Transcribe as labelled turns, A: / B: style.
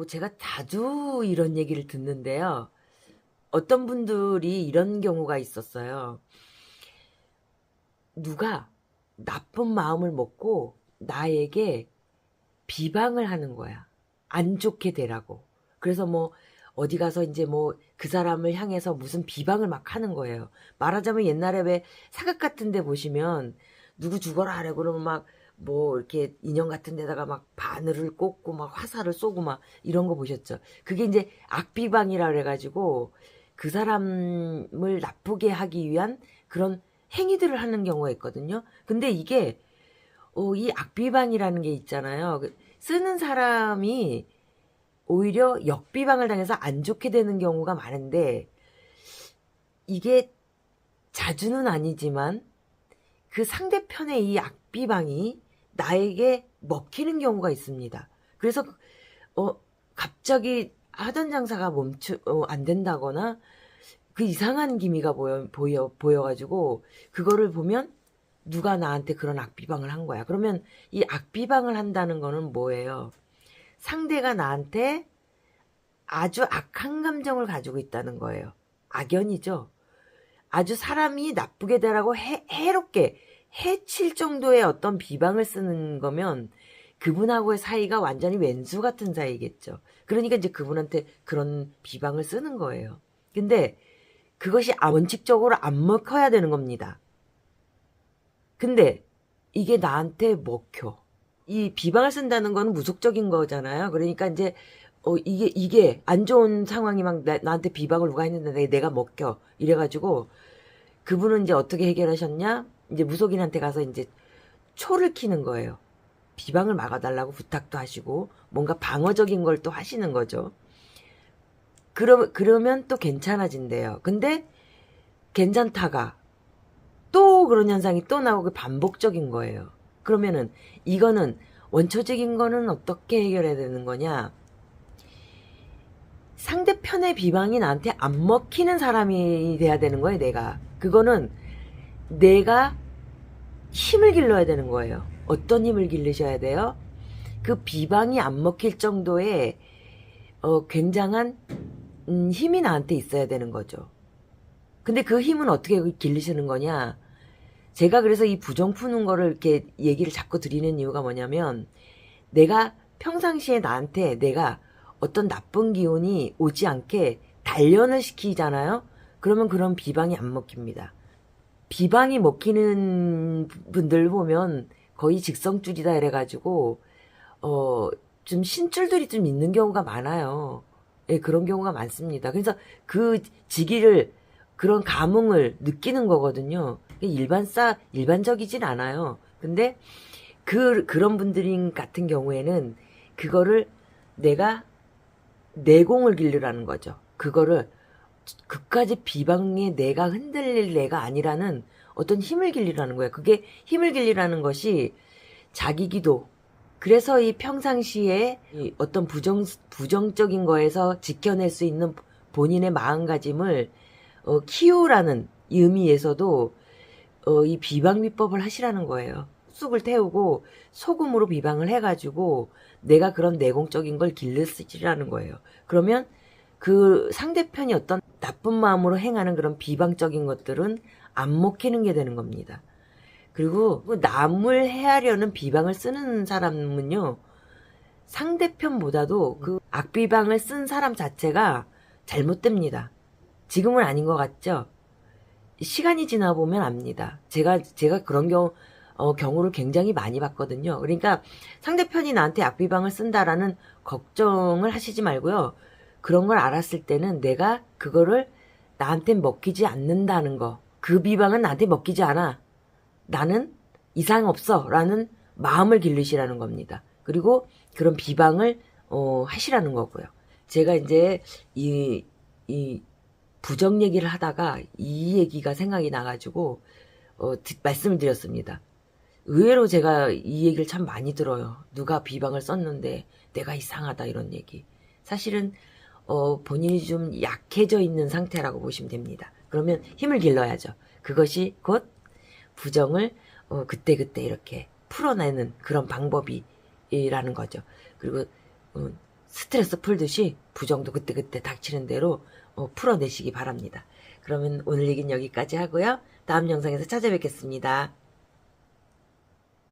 A: 제가 자주 이런 얘기를 듣는데요. 어떤 분들이 이런 경우가 있었어요. 누가 나쁜 마음을 먹고 나에게 비방을 하는 거야. 안 좋게 되라고. 그래서 뭐 어디 가서 이제 뭐 그 사람을 향해서 무슨 비방을 막 하는 거예요. 말하자면 옛날에 왜 사극 같은 데 보시면 누구 죽어라 하래 그러면 막 뭐 이렇게 인형 같은 데다가 막 바늘을 꽂고 막 화살을 쏘고 막 이런 거 보셨죠? 그게 이제 악비방이라 그래가지고 그 사람을 나쁘게 하기 위한 그런 행위들을 하는 경우가 있거든요. 근데 이게 이 악비방이라는 게 있잖아요. 쓰는 사람이 오히려 역비방을 당해서 안 좋게 되는 경우가 많은데, 이게 자주는 아니지만 그 상대편의 이 악비방이 나에게 먹히는 경우가 있습니다. 그래서 갑자기 하던 장사가 안 된다거나 그 이상한 기미가 보여가지고 그거를 보면 누가 나한테 그런 악비방을 한 거야. 그러면 이 악비방을 한다는 거는 뭐예요? 상대가 나한테 아주 악한 감정을 가지고 있다는 거예요. 악연이죠. 아주 사람이 나쁘게 되라고 해롭게 해칠 정도의 어떤 비방을 쓰는 거면 그분하고의 사이가 완전히 왼수 같은 사이겠죠. 그러니까 이제 그분한테 그런 비방을 쓰는 거예요. 근데 그것이 원칙적으로 안 먹혀야 되는 겁니다. 근데 이게 나한테 먹혀. 이 비방을 쓴다는 건 무속적인 거잖아요. 그러니까 이제 이게 안 좋은 상황이 막 나한테 비방을 누가 했는데 내가 먹혀. 이래가지고 그분은 이제 어떻게 해결하셨냐? 이제 무속인한테 가서 이제 초를 키는 거예요. 비방을 막아달라고 부탁도 하시고 뭔가 방어적인 걸 또 하시는 거죠. 그러면 또 괜찮아진대요. 근데 괜찮다가 또 그런 현상이 또 나오고 반복적인 거예요. 그러면은 이거는 원초적인 거는 어떻게 해결해야 되는 거냐? 상대편의 비방이 나한테 안 먹히는 사람이 돼야 되는 거예요, 내가. 그거는 내가 힘을 길러야 되는 거예요. 어떤 힘을 기르셔야 돼요? 그 비방이 안 먹힐 정도의 굉장한 힘이 나한테 있어야 되는 거죠. 근데 그 힘은 어떻게 길리시는 거냐? 제가 그래서 이 부정 푸는 거를 이렇게 얘기를 자꾸 드리는 이유가 뭐냐면, 내가 평상시에 나한테 내가 어떤 나쁜 기운이 오지 않게 단련을 시키잖아요? 그러면 그런 비방이 안 먹힙니다. 비방이 먹히는 분들 보면 거의 직성줄이다 이래가지고, 좀 신줄들이 좀 있는 경우가 많아요. 예, 그런 경우가 많습니다. 그래서 그 지기를, 그런 감흥을 느끼는 거거든요. 일반적이진 않아요. 근데 그런 분들 같은 경우에는 그거를 내가 내공을 기르라는 거죠. 그거를 그까지 비방에 내가 흔들릴 내가 아니라는 어떤 힘을 길리라는 거예요. 그게 힘을 길리라는 것이 자기 기도. 그래서 이 평상시에 이 어떤 부정적인 거에서 지켜낼 수 있는 본인의 마음가짐을 키우라는 의미에서도 이 비방 비법을 하시라는 거예요. 쑥을 태우고 소금으로 비방을 해가지고 내가 그런 내공적인 걸 길르시라는 거예요. 그러면 그 상대편이 어떤 나쁜 마음으로 행하는 그런 비방적인 것들은 안 먹히는 게 되는 겁니다. 그리고 남을 해하려는 비방을 쓰는 사람은요, 상대편보다도 그 악비방을 쓴 사람 자체가 잘못됩니다. 지금은 아닌 것 같죠? 시간이 지나 보면 압니다. 제가 그런 경우를 굉장히 많이 봤거든요. 그러니까 상대편이 나한테 악비방을 쓴다라는 걱정을 하시지 말고요. 그런 걸 알았을 때는 내가 그거를 나한테 먹히지 않는다는 거. 그 비방은 나한테 먹히지 않아. 나는 이상 없어. 라는 마음을 기르시라는 겁니다. 그리고 그런 비방을 하시라는 거고요. 제가 이제 이 부정 얘기를 하다가 이 얘기가 생각이 나가지고 말씀을 드렸습니다. 의외로 제가 이 얘기를 참 많이 들어요. 누가 비방을 썼는데 내가 이상하다 이런 얘기. 사실은 본인이 좀 약해져 있는 상태라고 보시면 됩니다. 그러면 힘을 길러야죠. 그것이 곧 부정을 그때그때 이렇게 풀어내는 그런 방법이라는 거죠. 그리고 스트레스 풀듯이 부정도 그때그때 닥치는 대로 풀어내시기 바랍니다. 그러면 오늘 얘기는 여기까지 하고요. 다음 영상에서 찾아뵙겠습니다.